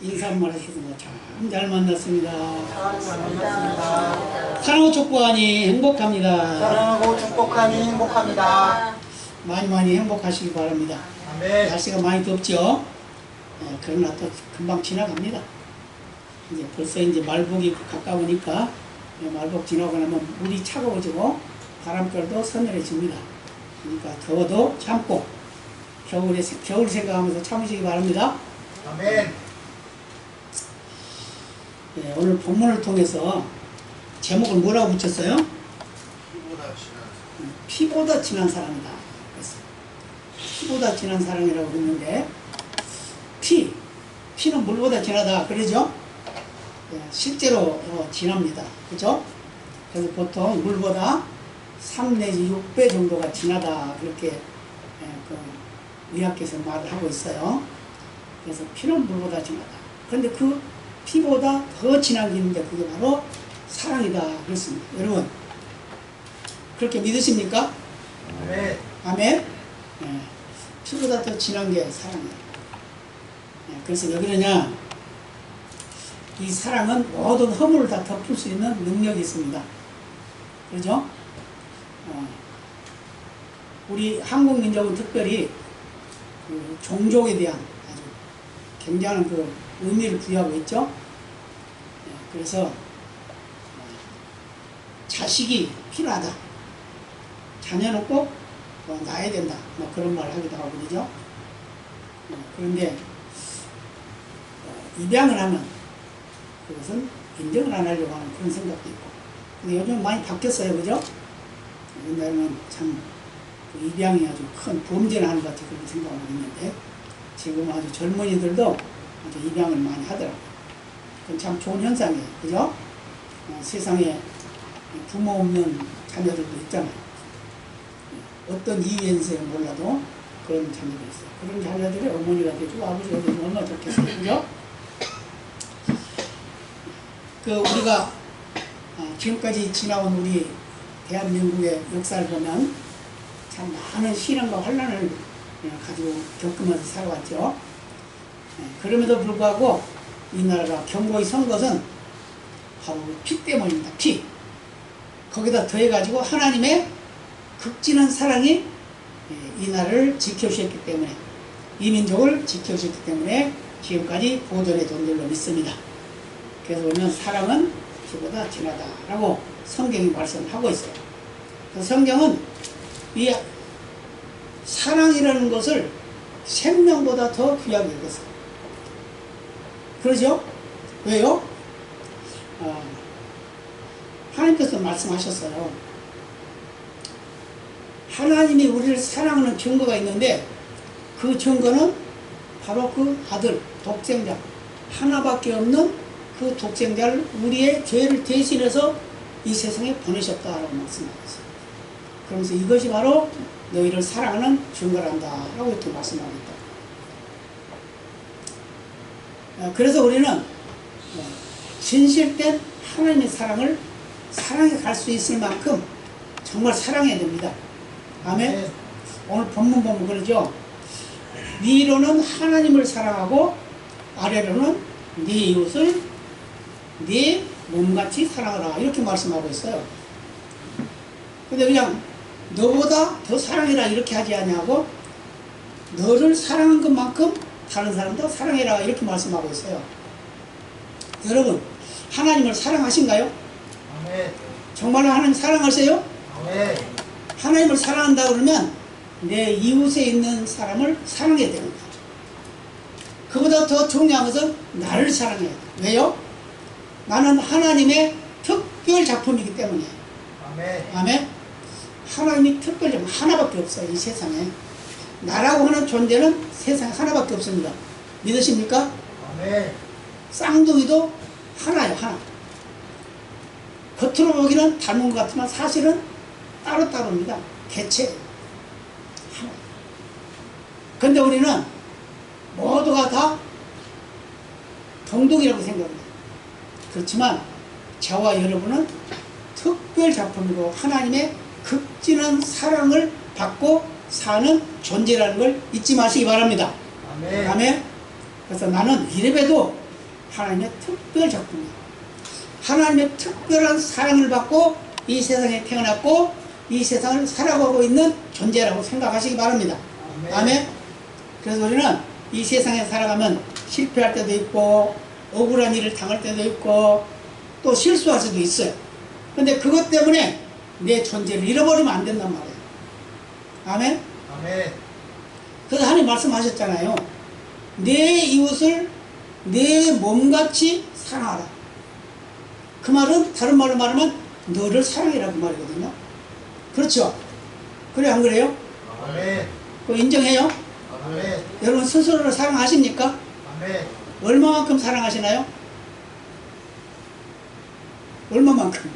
인사 한번 하셔서 참 잘 만났습니다. 잘 만났습니다. 사랑하고 축복하니 행복합니다. 사랑하고 축복하니 행복합니다. 많이 행복하시기 바랍니다. 아멘. 날씨가 많이 덥죠? 그러나 또 금방 지나갑니다. 이제 벌써 이제 말복이 가까우니까 말복 지나고 나면 물이 차가워지고 바람결도 서늘해집니다. 그러니까 더워도 참고 겨울 생각하면서 참으시기 바랍니다. 아멘. 오늘 본문을 통해서 제목을 뭐라고 붙였어요? 피보다 진한 사랑이다. 피보다 진한 사랑이라고 그랬는데 피는 물보다 진하다 그러죠? 실제로 진합니다. 그죠? 그래서 보통 물보다 3 내지 6배 정도가 진하다 그렇게 그 의학계에서 말을 하고 있어요. 그래서 피는 물보다 진하다. 그런데 그 피보다 더 진한 게 있는데 그게 바로 사랑이다 그랬습니다. 여러분 그렇게 믿으십니까? 아멘. 아멘? 피보다 더 진한 게 사랑이에요. 그래서 왜 그러냐, 이 사랑은 모든 허물을 다 덮을 수 있는 능력이 있습니다. 그렇죠? 우리 한국 민족은 특별히 그 종족에 대한 아주 굉장한 그 의미를 부여하고 있죠. 그래서 자식이 필요하다. 자녀는 꼭 낳아야 된다. 뭐 그런 말을 하기도 하고 그러죠. 그런데 입양을 하면 그것은 인정을 안 하려고 하는 그런 생각도 있고. 근데 요즘 많이 바뀌었어요. 그죠? 옛날에는 참 그 입양이 아주 큰 범죄를 하는 것 같아 그렇게 생각하고 있는데 지금 아주 젊은이들도 아주 입양을 많이 하더라고요. 그건 참 좋은 현상이에요. 그죠? 세상에 부모 없는 자녀들도 있잖아요. 어떤 이유인지 몰라도 그런 자녀도 있어요. 그런 자녀들이 어머니가 되고 아버지가 되면 얼마나 좋겠어요. 그죠? 우리가 지금까지 지나온 우리 대한민국의 역사를 보면 참 많은 시련과 환난을 가지고 겪으면서 살아왔죠. 그럼에도 불구하고 이 나라가 견고히 선 것은 바로 피 때문입니다. 피. 거기다 더해가지고 하나님의 극진한 사랑이 이 나라를 지켜주셨기 때문에, 이 민족을 지켜주셨기 때문에 지금까지 보존해 온 줄로 믿습니다. 그래서 보면 사랑은 피보다 진하다라고 성경이 말씀하고 있어요. 그래서 성경은 이 사랑이라는 것을 생명보다 더 귀하게 여겼어요. 그러죠? 왜요? 하나님께서 말씀하셨어요. 하나님이 우리를 사랑하는 증거가 있는데 그 증거는 바로 그 아들, 독생자, 하나밖에 없는 그 독생자를 우리의 죄를 대신해서 이 세상에 보내셨다라고 말씀하셨어요. 그러면서 이것이 바로 너희를 사랑하는 증거란다 라고 이렇게 말씀하고 있다. 그래서 우리는 진실된 하나님의 사랑을 사랑해 갈 수 있을 만큼 정말 사랑해야 됩니다. 아멘. 오늘 본문 보면 그러죠. 위로는 하나님을 사랑하고 아래로는 네 이웃을 네 몸같이 사랑하라 이렇게 말씀하고 있어요. 근데 그냥 너보다 더 사랑해라 이렇게 하지 않냐고, 너를 사랑한 것만큼 다른 사람도 사랑해라 이렇게 말씀하고 있어요. 여러분 하나님을 사랑하신가요? 아멘. 정말로 하나님 사랑하세요? 아멘. 하나님을 사랑한다 그러면 내 이웃에 있는 사람을 사랑해야 됩니다. 그보다 더 중요한 것은 나를 사랑해야 돼요. 왜요? 나는 하나님의 특별 작품이기 때문에. 아멘. 아멘. 하나님이 특별 작품 하나밖에 없어요. 이 세상에 나라고 하는 존재는 세상에 하나밖에 없습니다. 믿으십니까? 아멘. 쌍둥이도 하나예요. 하나. 겉으로 보기는 닮은 것 같지만 사실은 따로따로입니다. 개체 하나. 근데 우리는 모두가 다 동독이라고 생각합니다. 그렇지만 저와 여러분은 특별 작품이고 하나님의 극진한 사랑을 받고 사는 존재라는 걸 잊지 마시기 바랍니다. 아멘. 아멘. 그래서 나는 이래봬도 하나님의 특별 작품이에요. 하나님의 특별한 사랑을 받고 이 세상에 태어났고 이 세상을 살아가고 있는 존재라고 생각하시기 바랍니다. 아멘. 그래서 우리는 이 세상에 살아가면 실패할 때도 있고 억울한 일을 당할 때도 있고 또 실수할 수도 있어요. 근데 그것 때문에 내 존재를 잃어버리면 안 된단 말이에요. 아멘. 아멘. 그래서 하나님 말씀하셨잖아요. 내 이웃을 내 몸같이 사랑하라. 그 말은 다른 말로 말하면 너를 사랑해라고 말이거든요. 그렇죠? 그래 안 그래요? 아멘. 그거 인정해요? 아멘. 여러분 스스로를 사랑하십니까? 아멘. 얼마만큼 사랑하시나요? 얼마만큼?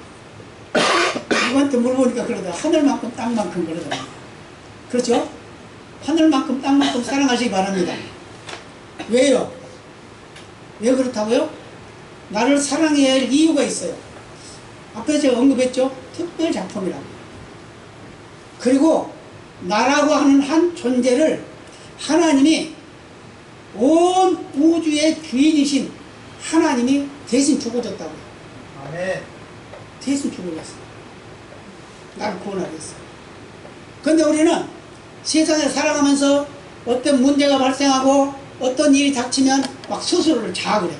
누구한테 물어보니까 그러다 하늘만큼 땅만큼 그러더라고요. 그렇죠? 하늘만큼 땅만큼 사랑하시기 바랍니다. 왜요? 왜 그렇다고요? 나를 사랑해야 할 이유가 있어요. 앞에 제가 언급했죠? 특별 작품이라고. 그리고 나라고 하는 한 존재를 하나님이 온 우주의 주인이신 하나님이 대신 죽어줬다고요. 아멘. 대신 죽어줬어요. 나를 구원하기 위해서. 근데 우리는 세상에 살아가면서 어떤 문제가 발생하고 어떤 일이 닥치면 막 스스로를 자학을 해요.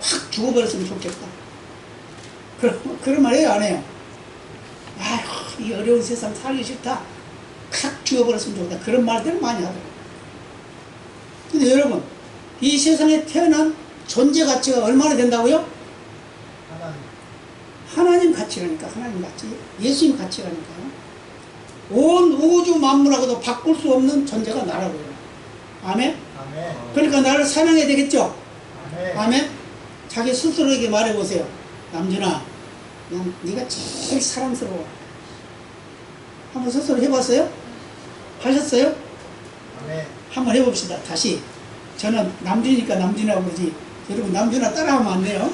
확 죽어버렸으면 좋겠다. 그런 말 해요, 안 해요? 아휴, 이 어려운 세상 살기 싫다. 확 죽어버렸으면 좋겠다. 그런 말들을 많이 하더라고요. 근데 여러분, 이 세상에 태어난 존재 가치가 얼마나 된다고요? 하나님. 하나님 가치라니까. 하나님 가치. 예수님 가치라니까요. 온 우주 만물하고도 바꿀 수 없는 존재가 나라고요. 아멘? 아멘. 그러니까 나를 사랑해야 되겠죠? 아멘. 아멘? 자기 스스로에게 말해보세요. 남준아, 난 네가 제일 사랑스러워. 한번 스스로 해봤어요? 하셨어요? 아멘. 한번 해봅시다. 다시. 저는 남준이니까 남준이라고 그러지. 여러분 남준아 따라하면 안 돼요.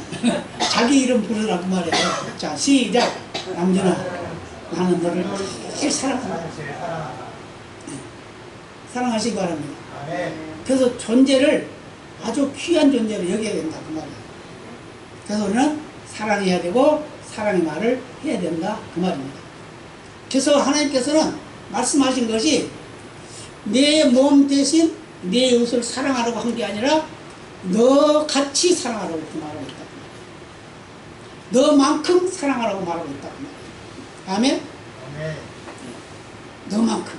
자기 이름 부르라고 말해요. 자, 시작. 남준아, 나는 너를 제일 사랑한다. 하나님 제일 사랑한다. 사랑하시기 바랍니다. 아멘. 그래서 존재를 아주 귀한 존재로 여겨야 된다 그 말이에요. 그래서 우리는 사랑해야 되고 사랑의 말을 해야 된다 그 말입니다. 그래서 하나님께서는 말씀하신 것이 내 몸 대신 내 이웃을 사랑하라고 한 게 아니라 너 같이 사랑하라고 그 말하고 있다. 너만큼 사랑하라고 말하고 있다. 아멘? 아멘. 너만큼.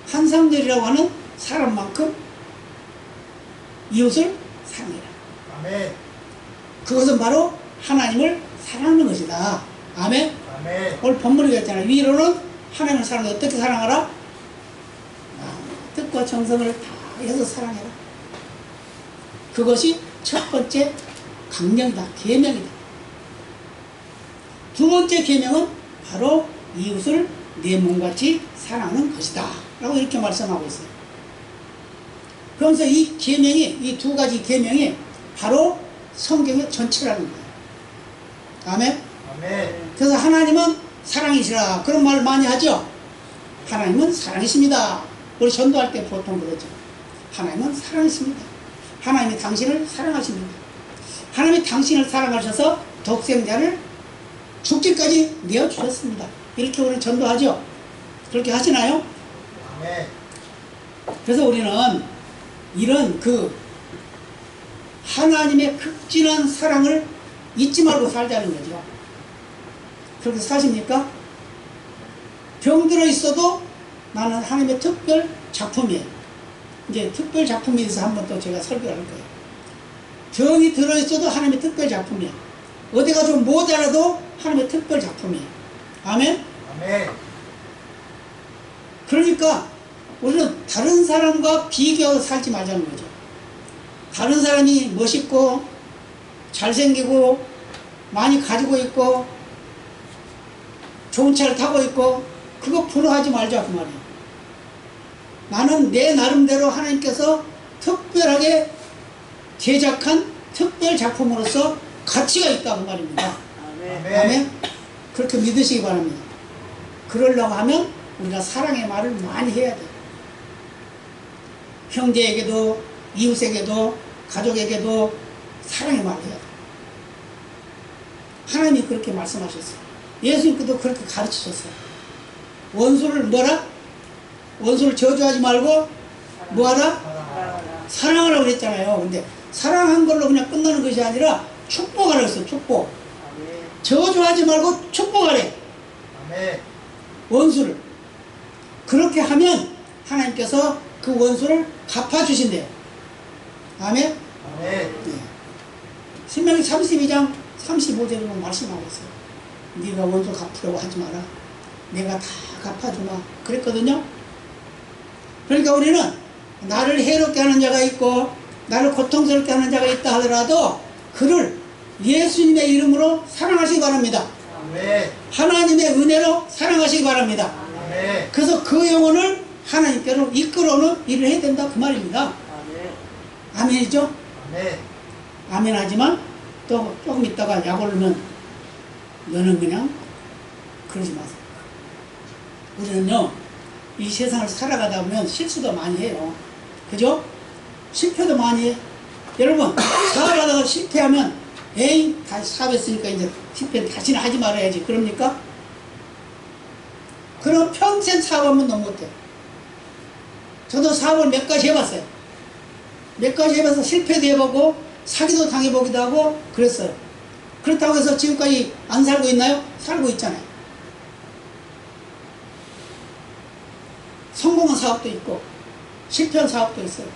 한상렬이라고 하는 사람만큼 이웃을 사랑해라. 아멘. 그것은 바로 하나님을 사랑하는 것이다. 아멘? 아멘. 오늘 본문이 그랬잖아요. 위로는 하나님을 사랑해. 어떻게 사랑하라? 뜻과 정성을 다해서 사랑해라. 그것이 첫 번째 강령이다. 계명이다. 두 번째 계명은 바로 이웃을 내 몸같이 사랑하는 것이다. 라고 이렇게 말씀하고 있어요. 그러면서 이 계명이, 이 두 가지 계명이 바로 성경의 전체라는 거예요. 아멘? 아멘. 그래서 하나님은 사랑이시라. 그런 말 많이 하죠? 하나님은 사랑이십니다. 우리 전도할 때 보통 그러죠. 하나님은 사랑이십니다. 하나님이 당신을 사랑하십니다. 하나님이 당신을 사랑하셔서 독생자를 죽기까지 내어주셨습니다. 이렇게 우리 전도하죠? 그렇게 하시나요? 아멘. 그래서 우리는 이런 그 하나님의 극진한 사랑을 잊지 말고 살자는 거죠. 그렇게 사십니까? 병들어 있어도 나는 하나님의 특별 작품이에요. 이제 특별 작품에 대해서 한번 또 제가 설교할 거예요. 병이 들어있어도 하나님의 특별 작품이야. 어디가 좀 모자라도 하나님의 특별 작품이에요. 아멘? 아멘. 그러니까 우리는 다른 사람과 비교해서 살지 말자는 거죠. 다른 사람이 멋있고 잘생기고 많이 가지고 있고 좋은 차를 타고 있고 그거 부러워하지 말자 그 말이에요. 나는 내 나름대로 하나님께서 특별하게 제작한 특별 작품으로서 가치가 있다 그 말입니다. 아멘. 아멘? 그렇게 믿으시기 바랍니다. 그러려고 하면 우리가 사랑의 말을 많이 해야 돼요. 형제에게도 이웃에게도 가족에게도 사랑의 말을 해야 돼. 하나님이 그렇게 말씀하셨어요. 예수님께도 그렇게 가르치셨어요. 원수를 뭐라? 원수를 저주하지 말고 뭐하라? 사랑하라고 그랬잖아요. 근데 사랑한 걸로 그냥 끝나는 것이 아니라 축복하라고 했어요. 축복. 저주하지 말고 축복하래. 아멘. 원수를. 그렇게 하면 하나님께서 그 원수를 갚아주신대요. 아멘? 아멘. 네. 신명기 32장 35절에 보면 말씀하고 있어요. 네가 원수 갚으려고 하지 마라. 내가 다 갚아주마. 그랬거든요. 그러니까 우리는 나를 해롭게 하는 자가 있고 나를 고통스럽게 하는 자가 있다 하더라도 그를 예수님의 이름으로 사랑하시기 바랍니다. 아멘. 하나님의 은혜로 사랑하시기 바랍니다. 아멘. 그래서 그 영혼을 하나님께로 이끌어오는 일을 해야 된다 그 말입니다. 아멘이죠? 아멘. 아멘 하지만 또 조금 있다가 약 오르면 너는 그냥 그러지 마세요. 우리는요 이 세상을 살아가다 보면 실수도 많이 해요. 그죠? 실패도 많이 해. 여러분 사업하다가 실패하면 에이 다시 사업했으니까 이제 실패 다시는 하지 말아야지 그럽니까? 그럼 평생 사업하면 너무 못해요. 저도 사업을 몇 가지 해봤어요. 몇 가지 해봐서 실패도 해보고 사기도 당해보기도 하고 그랬어요. 그렇다고 해서 지금까지 안 살고 있나요? 살고 있잖아요. 성공한 사업도 있고 실패한 사업도 있어요.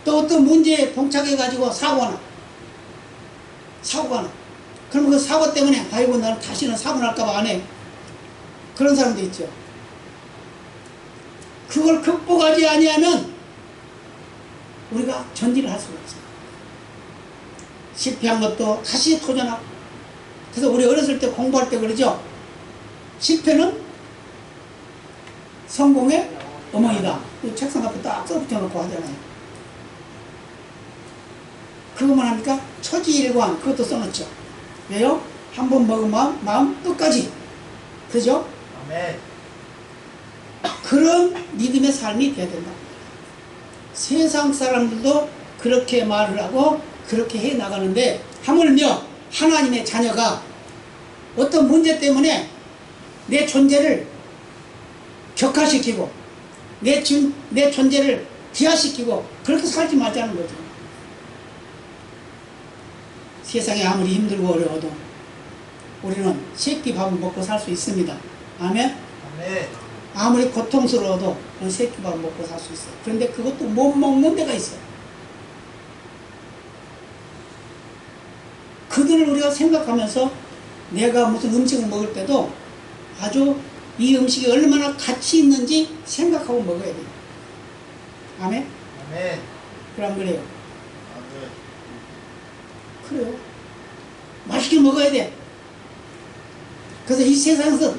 또 어떤 문제에 봉착해가지고 사고가 나. 그러면 그 사고 때문에 아이고 나는 다시는 사고 날까봐 안 해. 그런 사람도 있죠. 그걸 극복하지 아니하면 우리가 전진을 할 수가 없어요. 실패한 것도 다시 도전하고. 그래서 우리 어렸을 때 공부할 때 그러죠. 실패는 성공의 어머니다. 책상 앞에 딱 써붙여놓고 하잖아요. 그것만 합니까? 초지일관 그것도 써놓죠. 왜요? 한 번 먹은 마음 끝까지. 그죠? 아멘. 그런 믿음의 삶이 돼야 된다. 세상 사람들도 그렇게 말을 하고 그렇게 해 나가는데 하물며 하나님의 자녀가 어떤 문제 때문에 내 존재를 격화시키고 내 존재를 비하시키고 그렇게 살지 말자는 거죠. 세상이 아무리 힘들고 어려워도 우리는 새끼 밥을 먹고 살 수 있습니다. 아멘? 아멘. 아무리 고통스러워도 새끼 밥을 먹고 살 수 있어요. 그런데 그것도 못 먹는 데가 있어요. 그들을 우리가 생각하면서 내가 무슨 음식을 먹을 때도 아주 이 음식이 얼마나 가치 있는지 생각하고 먹어야 돼요. 아멘? 아멘. 그럼 그래요. 아멘. 그래요. 맛있게 먹어야 돼. 그래서 이 세상에서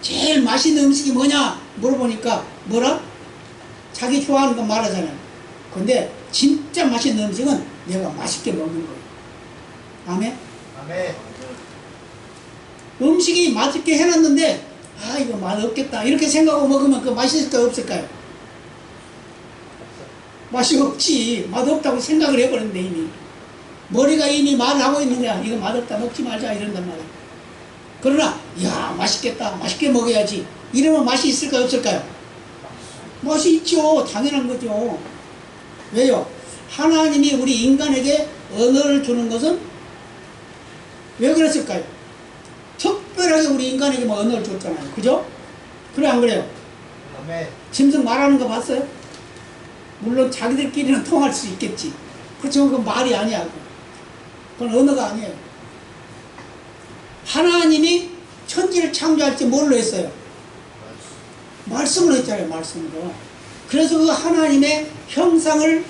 제일 맛있는 음식이 뭐냐 물어보니까 뭐라? 자기 좋아하는 거 말하잖아요. 근데 진짜 맛있는 음식은 내가 맛있게 먹는 거예요. 아멘? 아멘. 음식이 맛있게 해놨는데 아 이거 맛없겠다 이렇게 생각하고 먹으면 그 맛있을까요 없을까요? 맛이 없지. 맛없다고 생각을 해버렸는데 이미 머리가 이미 말을 하고 있는 거야. 이거 맛없다 먹지 말자 이런단 말이야. 그러나 야 맛있겠다 맛있게 먹어야지 이러면 맛이 있을까요 없을까요? 맛이 있죠. 당연한 거죠. 왜요? 하나님이 우리 인간에게 언어를 주는 것은 왜 그랬을까요? 특별하게 우리 인간에게 뭐 언어를 줬잖아요. 그죠? 그래 안 그래요? 아멘. 짐승 말하는 거 봤어요? 물론 자기들끼리는 통할 수 있겠지. 그렇지만 그건 말이 아니야. 그건 언어가 아니에요. 하나님이 천지를 창조할 때 뭘로 했어요? 말씀으로 했잖아요. 말씀으로. 그래서 그 하나님의 형상을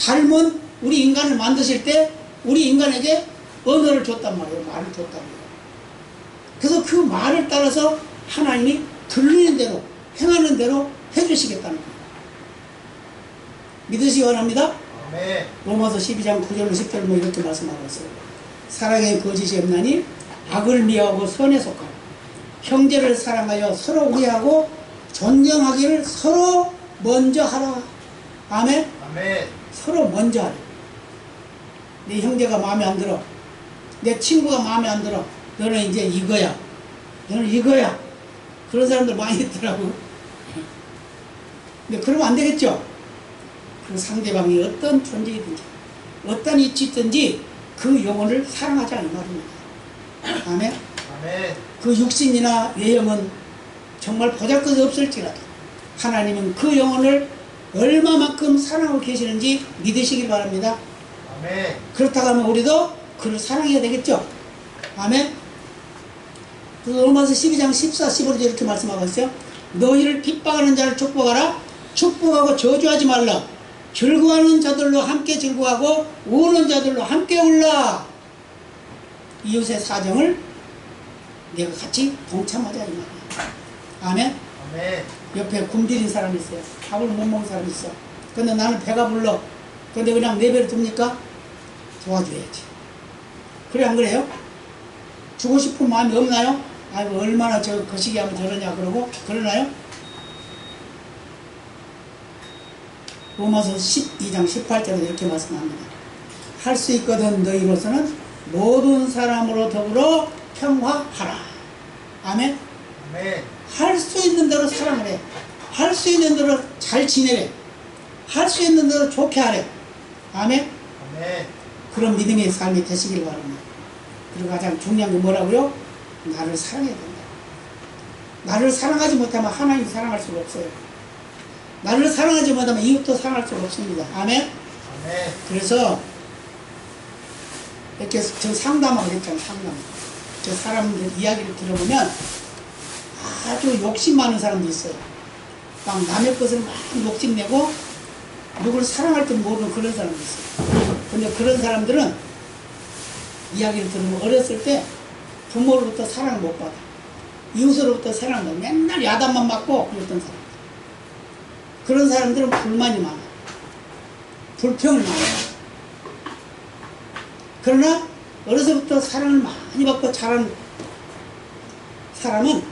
닮은 우리 인간을 만드실 때 우리 인간에게 언어를 줬단 말이에요. 말을 줬단 말이에요. 그래서 그 말을 따라서 하나님이 들리는 대로 행하는 대로 해주시겠다는 거예요. 믿으시기 바랍니다. 아멘. 로마서 12장 9절 10절 뭐 이렇게 말씀하고 있어요. 사랑의 거짓이 없나니 악을 미워하고 선에 속하고 형제를 사랑하여 서로 우애하고 존경하기를 서로 먼저 하라. 아멘. 아멘. 서로 먼저 하라. 내 형제가 마음에 안 들어. 내 친구가 마음에 안 들어. 너는 이제 이거야. 너는 이거야. 그런 사람들 많이 있더라고. 근데 그러면 안 되겠죠? 그 상대방이 어떤 존재이든지, 어떤 위치든지 그 영혼을 사랑하자 이 말입니다. 아멘? 아멘. 그 육신이나 외형은 정말 보잘것이 없을지라도 하나님은 그 영혼을 얼마만큼 사랑하고 계시는지 믿으시길 바랍니다. 아멘. 그렇다고 하면 우리도 그를 사랑해야 되겠죠. 아멘. 그래서 로마서 12장 14, 15절 이렇게 말씀하고 있어요. 너희를 핍박하는 자를 축복하라. 축복하고 저주하지 말라. 즐거워하는 자들로 함께 즐거워하고 우는 자들로 함께 울라. 이웃의 사정을 내가 같이 동참하자 이 말이야. 아멘. 아멘. 옆에 굶주린 사람이 있어요. 밥을 못 먹는 사람이 있어. 근데 나는 배가 불러. 근데 그냥 내 배를 둡니까? 도와줘야지. 그래 안 그래요? 주고 싶은 마음이 없나요? 아이고 얼마나 저 거시기 하면 저러냐 그러고 그러나요? 로마서 12장 18절에 이렇게 말씀합니다. 할 수 있거든 너희로서는 모든 사람으로 더불어 평화하라. 아멘. 아멘. 할 수 있는 대로 사랑을 해. 할 수 있는 대로 잘 지내래. 할 수 있는 대로 좋게 하래. 아멘. 아멘. 그런 믿음의 삶이 되시길 바랍니다. 그리고 가장 중요한 게 뭐라고요? 나를 사랑해야 된다. 나를 사랑하지 못하면 하나님 사랑할 수가 없어요. 나를 사랑하지 못하면 이웃도 사랑할 수가 없습니다. 아멘. 아멘. 그래서 이렇게 저 상담하고 그랬잖아요. 상담. 저 사람들 이야기를 들어보면 아주 욕심 많은 사람도 있어요. 막 남의 것을 막 욕심내고 누구를 사랑할 줄 모르는 그런 사람도 있어요. 근데 그런 사람들은 이야기를 들으면 어렸을 때 부모로부터 사랑을 못 받아. 이웃으로부터 사랑을 못 받아. 맨날 야단만 맞고 그랬던 사람. 그런 사람들은 불만이 많아. 불평이 많아. 그러나 어려서부터 사랑을 많이 받고 자란 사람은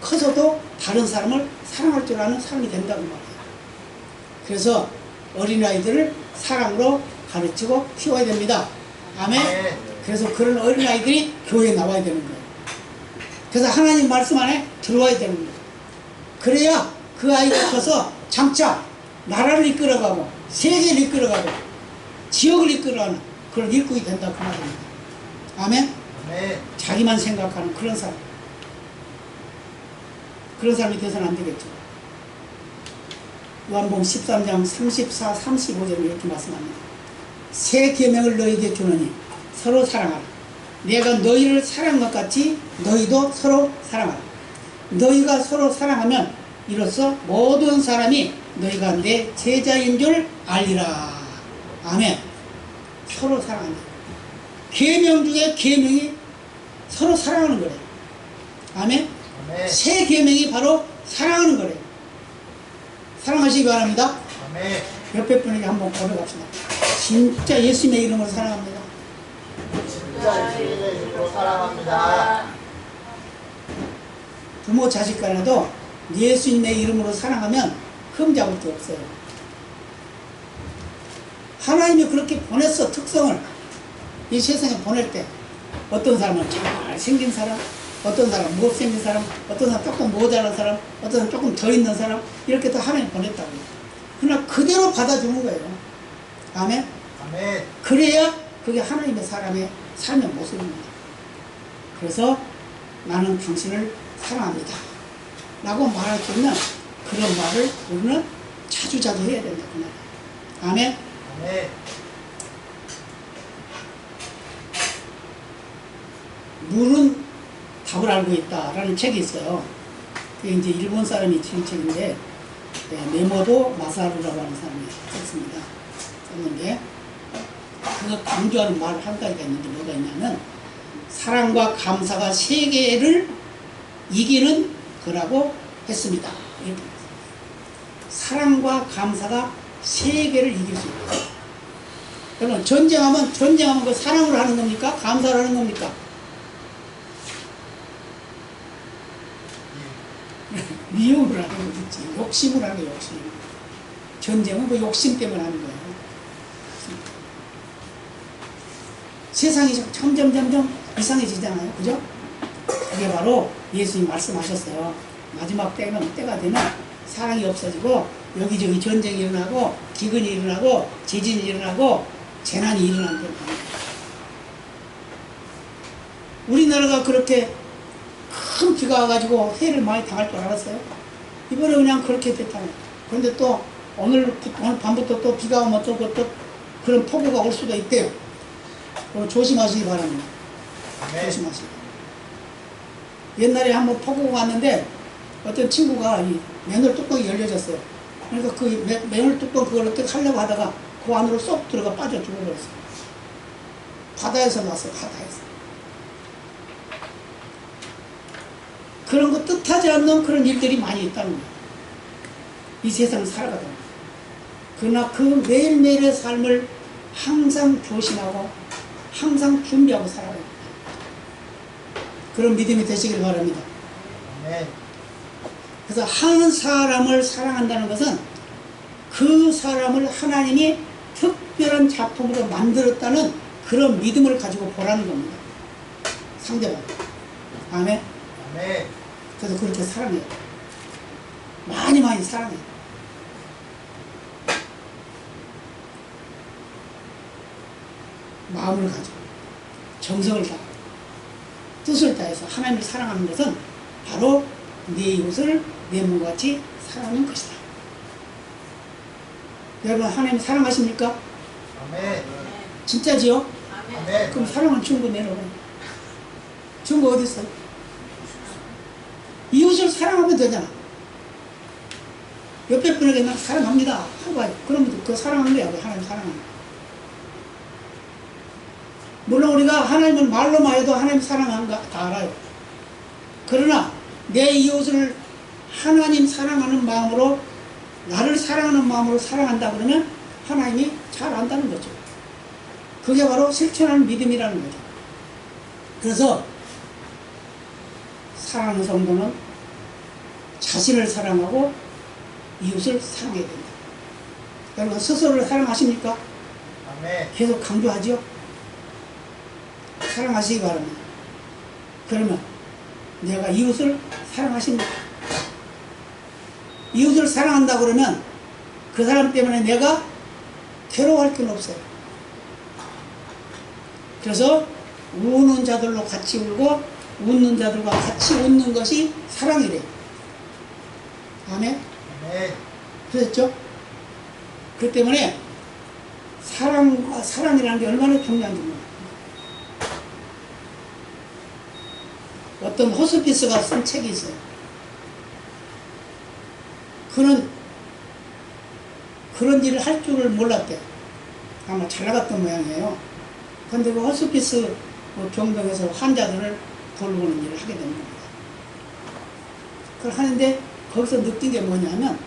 커서도 다른 사람을 사랑할 줄 아는 사람이 된다고 말이에요. 그래서 어린아이들을 사랑으로 가르치고 키워야 됩니다. 아멘. 그래서 그런 어린아이들이 교회에 나와야 되는 거예요. 그래서 하나님 말씀 안에 들어와야 되는 거예요. 그래야 그 아이가 커서 장차 나라를 이끌어가고 세계를 이끌어가고 지역을 이끌어가는 그런 일꾼이 된다 그 말입니다. 아멘. 아멘. 자기만 생각하는 그런 사람. 그런 사람이 돼서는 안 되겠죠. 요한복음 13장 34, 35절에 이렇게 말씀합니다. 새 계명을 너희에게 주노니 서로 사랑하라. 내가 너희를 사랑한 것 같이 너희도 서로 사랑하라. 너희가 서로 사랑하면 이로써 모든 사람이 너희가 내 제자인 줄 알리라. 아멘. 서로 사랑한다. 계명 중에 계명이 서로 사랑하는 거래요. 아멘. 아멘. 새 계명이 바로 사랑하는 거래요. 사랑하시기 바랍니다. 아멘. 옆에 분에게 한번 고백합시다. 진짜 예수님의 이름으로 사랑합니다. 진짜 예수님의 이름으로 사랑합니다. 부모 자식 간에도 예수님의 이름으로 사랑하면 흠잡을 게 없어요. 하나님이 그렇게 보냈어. 특성을 이 세상에 보낼 때 어떤 사람은 잘생긴 사람, 어떤 사람 못생긴 사람, 어떤 사람 조금 모자란 사람, 어떤 사람 조금 더 있는 사람, 이렇게 또 하나님 보냈다고요. 그러나 그대로 받아주는 거예요. 아멘. 아멘. 그래야 그게 하나님의 사람의 삶의 모습입니다. 그래서 나는 당신을 사랑합니다 라고 말할 수 있는 그런 말을 우리는 자주자주 해야 된다 그 말이에요. 아멘. 아멘. 물은 답을 알고 있다라는 책이 있어요. 그게 이제 일본 사람이 지은 책인데, 메모도 마사루라고 하는 사람이 썼습니다. 썼는데, 그거 강조하는 말 한 가지가 있는데 뭐가 있냐면, 사랑과 감사가 세계를 이기는 거라고 했습니다. 이렇게. 사랑과 감사가 세계를 이길 수 있다. 여러분, 전쟁하면 그 사랑으로 하는 겁니까? 감사로 하는 겁니까? 미움을 하는 거지. 욕심을 하는 거예요, 욕심. 전쟁은 그 욕심 때문에 하는 거예요. 세상이 점점 이상해지잖아요. 그죠? 그게 바로 예수님 말씀하셨어요. 마지막 때가 되면 사랑이 없어지고 여기저기 전쟁이 일어나고 기근이 일어나고 지진이 일어나고 재난이 일어난다고 합니다. 우리나라가 그렇게 큰 비가 와가지고 해를 많이 당할 줄 알았어요? 이번에 그냥 그렇게 됐다는 거예요. 그런데 또 오늘 밤부터 또 비가 오면 또 그런 폭우가 올 수도 있대요. 조심하시기 바랍니다. 네. 조심하시기. 옛날에 한번 폭우가 왔는데 어떤 친구가 이 맨홀 뚜껑이 열려졌어요. 그러니까 그 맨홀 뚜껑 그걸 어떻게 하려고 하다가 그 안으로 쏙 들어가 빠져 죽어버렸어요. 바다에서 났어요. 바다에서. 그런 거 뜻하지 않는 그런 일들이 많이 있다는 거예요. 이 세상을 살아가다 보면. 그러나 그 매일매일의 삶을 항상 조심하고 항상 준비하고 살아가야 합니다. 그런 믿음이 되시길 바랍니다. 네. 그래서 한 사람을 사랑한다는 것은 그 사람을 하나님이 특별한 작품으로 만들었다는 그런 믿음을 가지고 보라는 겁니다. 상대방. 아멘. 네. 그래서 그렇게 사랑해요. 많이 사랑해요. 마음을 가지고 정성을 다하고 뜻을 다해서 하나님을 사랑하는 것은 바로 내 이웃을 내 몸같이 사랑하는 것이다. 여러분 하나님 사랑하십니까? 아멘. 진짜지요? 아멘. 그럼 사랑은 충분히 내려오고 증거 어디 있어요? 이웃을 사랑하면 되잖아. 옆에 분에게 난 사랑합니다 하고 하죠. 그러면 그 사랑하는 거야. 하나님 사랑하는 거야. 물론 우리가 하나님을 말로만 해도 하나님 사랑하는 거 다 알아요. 그러나 내 이웃을 하나님 사랑하는 마음으로 나를 사랑하는 마음으로 사랑한다 그러면 하나님이 잘 안다는 거죠. 그게 바로 실천하는 믿음이라는 거죠. 그래서 사랑하는 성도는 자신을 사랑하고 이웃을 사랑해야 된다. 여러분 스스로를 사랑하십니까? 아멘. 계속 강조하죠. 사랑하시기 바랍니다. 그러면 내가 이웃을 사랑하십니까? 이웃을 사랑한다 그러면 그 사람 때문에 내가 괴로워할 건 없어요. 그래서 우는 자들로 같이 울고 웃는 자들과 같이 웃는 것이 사랑이래요. 아멘? 아멘. 그랬죠? 그 때문에 사랑이라는 게 얼마나 중요한지 몰라요. 어떤 호스피스가 쓴 책이 있어요. 그런 일을 할 줄을 몰랐대요. 아마 잘 나갔던 모양이에요. 그런데 그 호스피스 병동에서 환자들을 돌보는 일을 하게 되는 겁니다. 그걸 하는데 거기서 느낀 게 뭐냐면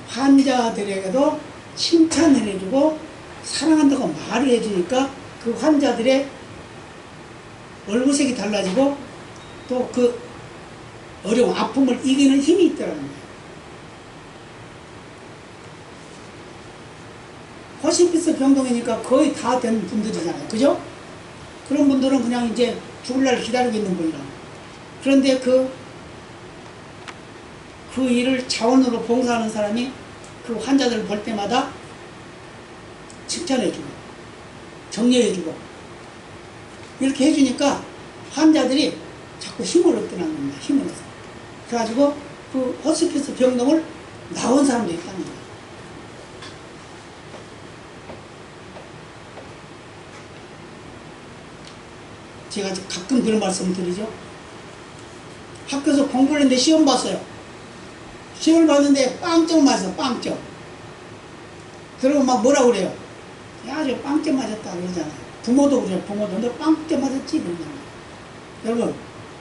환자들에게도 칭찬을 해주고 사랑한다고 말을 해주니까 그 환자들의 얼굴색이 달라지고 또 그 어려운 아픔을 이기는 힘이 있더라는 거예요. 호스피스 병동이니까 거의 다 된 분들이잖아요. 그죠? 그런 분들은 그냥 이제 죽을 날 기다리고 있는 분이라. 그런데 그 일을 자원으로 봉사하는 사람이 그 환자들을 볼 때마다 칭찬해주고 격려해주고 이렇게 해주니까 환자들이 자꾸 힘을 얻더라는 겁니다. 힘을 얻어. 그래가지고 그 호스피스 병동을 나온 사람도 있다는 거예요. 제가 가끔 그런 말씀을 드리죠. 학교에서 공부를 했는데 시험 봤어요. 시험을 봤는데 빵점 맞았어. 빵점. 그러고 막 뭐라 그래요? 야, 저 빵점 맞았다 그러잖아요. 부모도 그래요. 부모도. 너 빵점 맞았지? 그러잖아요. 여러분,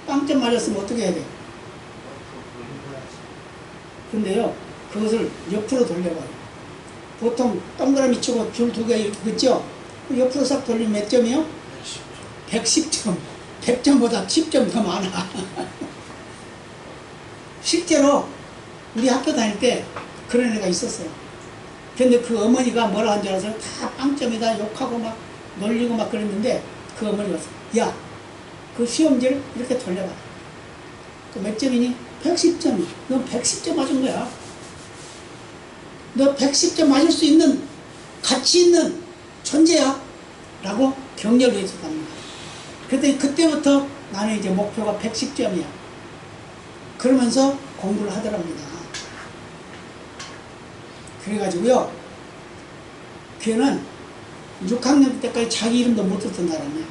빵점 맞았으면 어떻게 해야 돼요? 근데요, 그것을 옆으로 돌려봐요. 보통 동그라미 치고 줄 두 개 있죠? 옆으로 싹 돌리면 몇 점이요? 110점. 100점보다 10점 더 많아. 실제로 우리 학교 다닐 때 그런 애가 있었어요. 근데 그 어머니가 뭐라 한 줄 아세요? 다 빵점에다 욕하고 막 놀리고 막 그랬는데 그 어머니가 야, 그 시험지를 이렇게 돌려봐. 그 몇 점이니? 110점이. 넌 110점 맞은 거야. 너 110점 맞을 수 있는 가치 있는 존재야. 라고 격려를 해줬답니다. 그랬더니 그때부터 나는 이제 목표가 110점이야. 그러면서 공부를 하더랍니다. 그래가지고요, 걔는 6학년 때까지 자기 이름도 못 듣던 사람이야.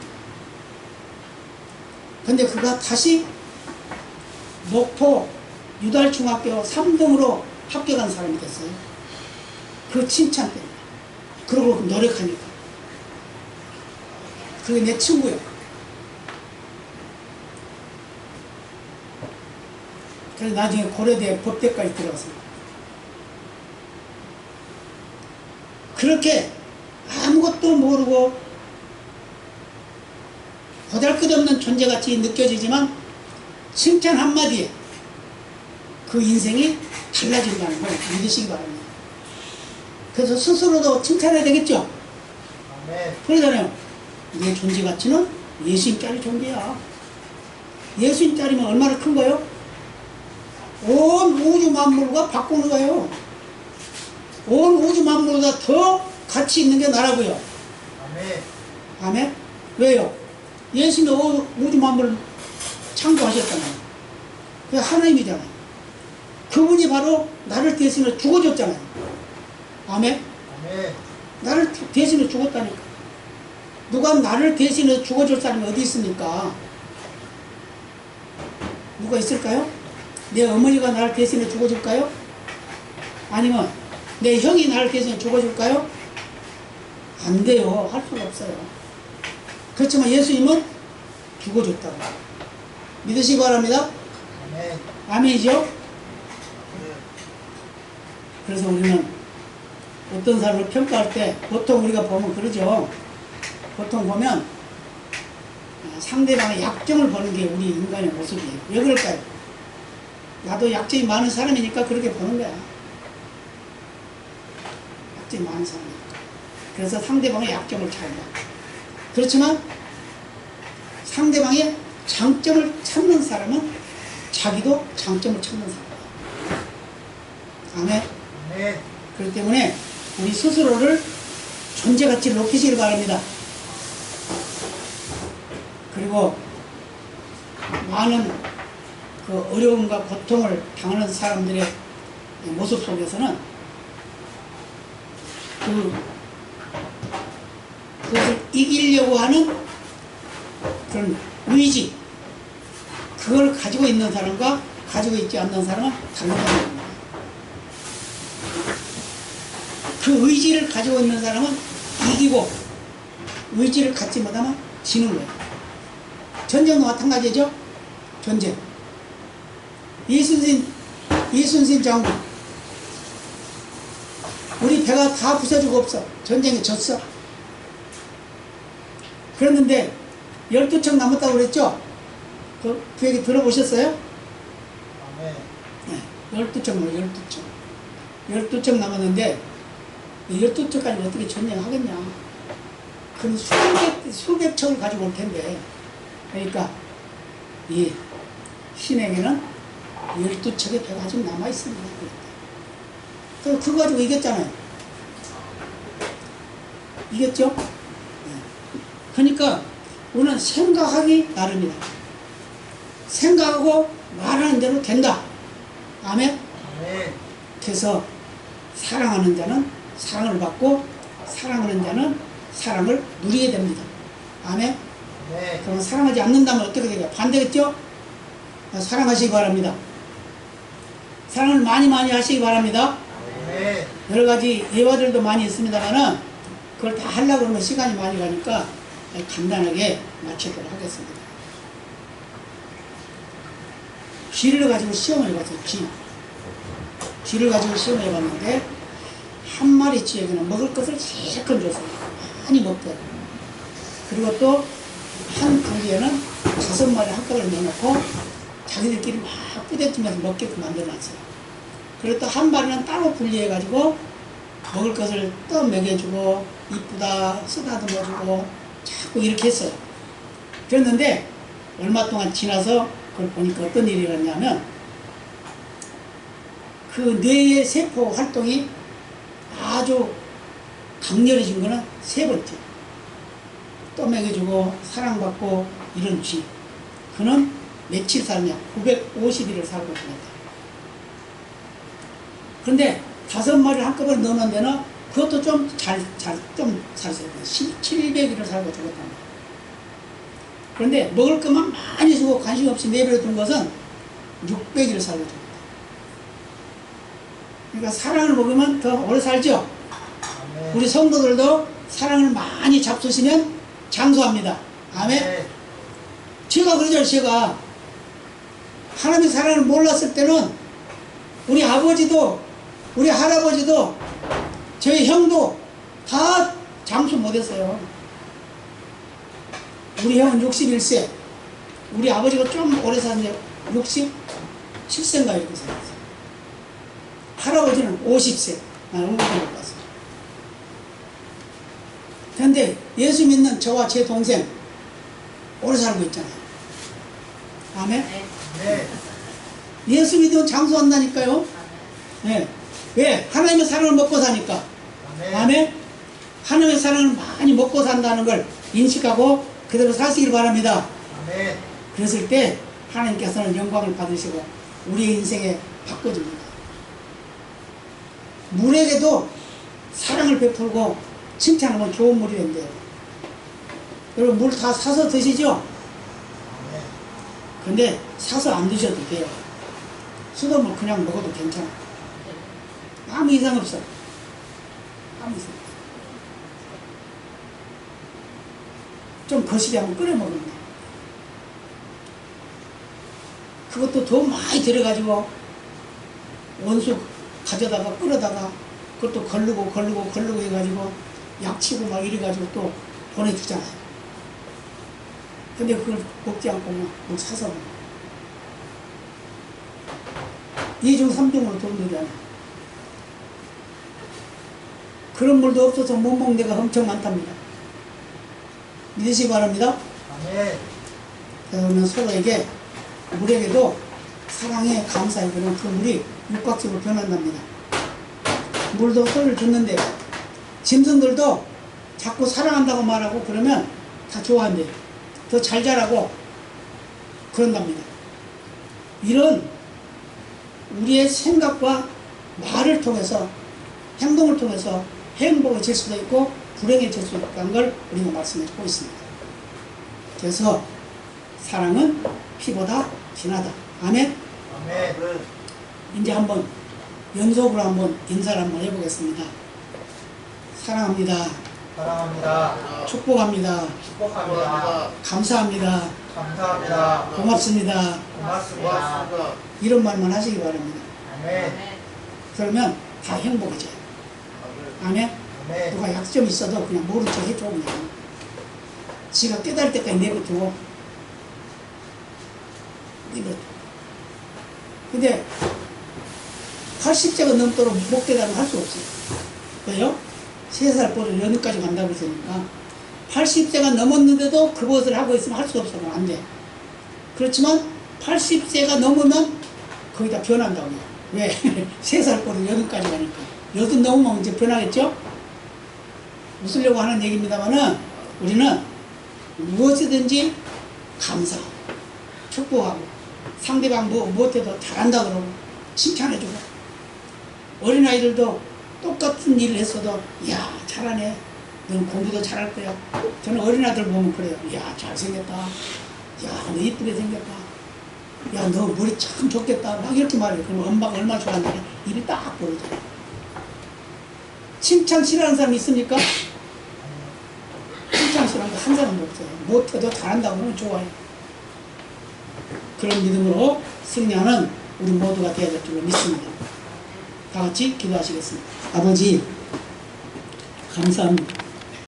근데 그가 다시 목포 유달중학교 3등으로 합격한 사람이 됐어요. 그 칭찬 때문에. 그러고 노력하니까. 그게 내 친구야. 그래서 나중에 고려대 법대까지 들어갔어요. 그렇게 아무것도 모르고 보잘것없는 존재같이 느껴지지만 칭찬 한마디에 그 인생이 달라진다는 걸 믿으시기 바랍니다. 그래서 스스로도 칭찬해야 되겠죠? 아멘. 그러잖아요. 내 존재 가치는 예수님짜리 존재야. 예수님짜리면 얼마나 큰 거예요? 온 우주 만물과 바꾸는 거예요. 온 우주 만물보다 더 가치 있는 게 나라고요. 아멘. 아멘? 왜요? 예수님이 우주 만물을 창조하셨잖아요. 그게 하나님이잖아요. 그분이 바로 나를 대신해 죽어줬잖아요. 아멘? 아멘. 나를 대신해 죽었다니까. 누가 나를 대신해 죽어줄 사람이 어디 있습니까? 누가 있을까요? 내 어머니가 나를 대신해 죽어줄까요? 아니면 내 형이 나를 대신해 죽어줄까요? 안 돼요. 할 수가 없어요. 그렇지만 예수님은 죽어줬다고. 믿으시기 바랍니다. 아멘. 아멘이죠? 그래서 우리는 어떤 사람을 평가할 때 보통 우리가 보면 그러죠. 보통 보면 상대방의 약점을 보는 게 우리 인간의 모습이에요. 왜 그럴까요? 나도 약점이 많은 사람이니까 그렇게 보는 거야. 약점이 많은 사람이니까. 그래서 상대방의 약점을 잘 봐. 그렇지만 상대방의 장점을 찾는 사람은 자기도 장점을 찾는 사람이야. 아멘. 아멘. 그렇기 때문에 우리 스스로를 존재 가치를 높이시길 바랍니다. 그리고 많은 그 어려움과 고통을 당하는 사람들의 모습 속에서는 그것을 이기려고 하는 그런 의지, 그걸 가지고 있는 사람과 가지고 있지 않는 사람은 다르다는 겁니다. 그 의지를 가지고 있는 사람은 이기고 의지를 갖지 못하면 지는 거예요. 전쟁도 마찬가지죠. 전쟁. 이순신 장군, 우리 배가 다 부서지고 없어. 전쟁에 졌어. 그랬는데 12척 남았다고 그랬죠? 그 얘기 들어보셨어요? 아멘. 네, 12척, 12척. 12척 남았는데 12척까지 어떻게 전쟁하겠냐. 그럼 수백 척을 가지고 올 텐데. 그러니까 이 신에게는 12척의 배가 아직 남아있습니다. 그거 가지고 이겼잖아요. 이겼죠? 네. 그러니까 우리는 생각하기 나름이다. 생각하고 말하는 대로 된다. 아멘? 아멘. 그래서 사랑하는 자는 사랑을 받고 사랑하는 자는 사랑을 누리게 됩니다. 아멘? 네. 그럼 사랑하지 않는다면 어떻게 되겠어요? 반대겠죠? 사랑하시기 바랍니다. 사랑을 많이 하시기 바랍니다. 네. 여러 가지 예화들도 많이 있습니다만은 그걸 다 하려고 그러면 시간이 많이 가니까 간단하게 마치도록 하겠습니다. 쥐를 가지고 시험을 해봤어요. 쥐를 가지고 시험을 해봤는데 한 마리 쥐에게는 먹을 것을 실컷 줬어요. 많이 먹대요. 그리고 또 한 부리에는 5마리 한꺼번에 넣어놓고 자기들끼리 막 부대찌면서 먹게끔 만들어놨어요. 그리고 또 한 마리는 따로 분리해가지고 먹을 것을 또 먹여주고 이쁘다 쓰다듬어주고 자꾸 이렇게 했어요. 그랬는데 얼마 동안 지나서 그걸 보니까 어떤 일이 일어났냐면 그 뇌의 세포 활동이 아주 강렬해진 거는 세 번째. 또 먹여주고 사랑받고 이런 쥐. 그는 며칠 살냐? 950일을 살고 있습니다. 그런데 5마리를 한꺼번에 넣는 데는 그것도 좀 잘 살았어요. 700일을 살고 죽었답니다. 그런데 먹을 것만 많이 주고 관심 없이 내버려 둔 것은 600일을 살고 죽었다. 그러니까 사랑을 먹으면 더 오래 살죠. 아멘. 우리 성도들도 사랑을 많이 잡수시면 장수합니다. 아멘. 아멘. 제가 그러죠. 제가 하나님의 사랑을 몰랐을 때는 우리 아버지도 우리 할아버지도 저희 형도 다 장수 못했어요. 우리 형은 61세, 우리 아버지가 좀 오래 사는데 67세인가 이렇게 살았어요. 할아버지는 50세. 난 얼굴을 못 봤어요. 그런데 예수 믿는 저와 제 동생 오래 살고 있잖아요. 아멘? 네. 예수 믿으면 장수한다니까요. 네. 왜? 하나님의 사랑을 먹고 사니까. 아멘. 아멘? 하나님의 사랑을 많이 먹고 산다는 걸 인식하고 그대로 사시길 바랍니다. 아멘. 그랬을 때 하나님께서는 영광을 받으시고 우리의 인생에 바꿔줍니다. 물에게도 사랑을 베풀고 칭찬하면 좋은 물이 된대요. 여러분 물 다 사서 드시죠? 아멘. 근데 사서 안 드셔도 돼요. 수돗물 그냥 먹어도 괜찮아. 아무 이상 없어. 아무 이상 없어. 좀 거시기 한번 끓여 먹으면 돼. 그것도 더 많이 들어가지고 원수 가져다가 끓여다가 그것도 걸르고 해가지고 약치고 막 이래가지고 또 보내주잖아요. 근데 그걸 먹지 않고 뭐 사서 먹어. 2중 3중으로 돈 들잖아. 그런 물도 없어서 못 먹는 데가 엄청 많답니다. 믿으시기 바랍니다. 아멘. 그러면 서로에게 물에게도 사랑에 감사해 그러면 그 물이 육각적으로 변한답니다. 물도 소리를 듣는데 짐승들도 자꾸 사랑한다고 말하고 그러면 다 좋아한대요. 더 잘 자라고 그런답니다. 이런 우리의 생각과 말을 통해서 행동을 통해서 행복해질 수도 있고 불행해질 수도 있다는 걸 우리가 말씀해주고 있습니다. 그래서 사랑은 피보다 진하다. 아멘. 아멘. 이제 한번 연속으로 한번 인사를 한번 해보겠습니다. 사랑합니다. 사랑합니다. 축복합니다. 축복합니다. 감사합니다. 감사합니다. 고맙습니다. 고맙습니다. 이런 말만 하시기 바랍니다. 아멘. 그러면 다 행복해져요. 아멘. 아멘. 누가 약점이 있어도 그냥 모른 척 해줘 그냥. 지가 깨달을 때까지 내버려두고 내버려둬. 근데 80세가 넘도록 못 깨달으면 할 수 없어요. 왜요? 3살 버릇 연애까지 간다고 했으니까 80세가 넘었는데도 그것을 하고 있으면 할 수 없어. 안 돼. 그렇지만 80세가 넘으면 거의 다 변한다고요. 왜? 3살 버릇 연애까지 가니까. 80 넘으면 이제 변하겠죠? 웃으려고 하는 얘기입니다만은 우리는 무엇이든지 감사하고 축복하고 상대방 무엇해도 잘한다 그러고 칭찬해주고 어린아이들도 똑같은 일을 했어도 야 잘하네 너는 공부도 잘할 거야. 저는 어린아이들 보면 그래요. 야 잘생겼다. 야 너 이쁘게 생겼다. 야 너 머리 참 좋겠다. 막 이렇게 말해요. 그럼 엄마가 얼마나 좋아하는데 입이 딱 벌어져요. 칭찬 싫어하는 사람 있습니까? 칭찬 싫어하는 거 한 사람도 없어요. 못해도 잘한다고 하면 좋아요. 그런 믿음으로 승리하는 우리 모두가 되어야 될 줄로 믿습니다. 다 같이 기도하시겠습니다. 아버지 감사합니다.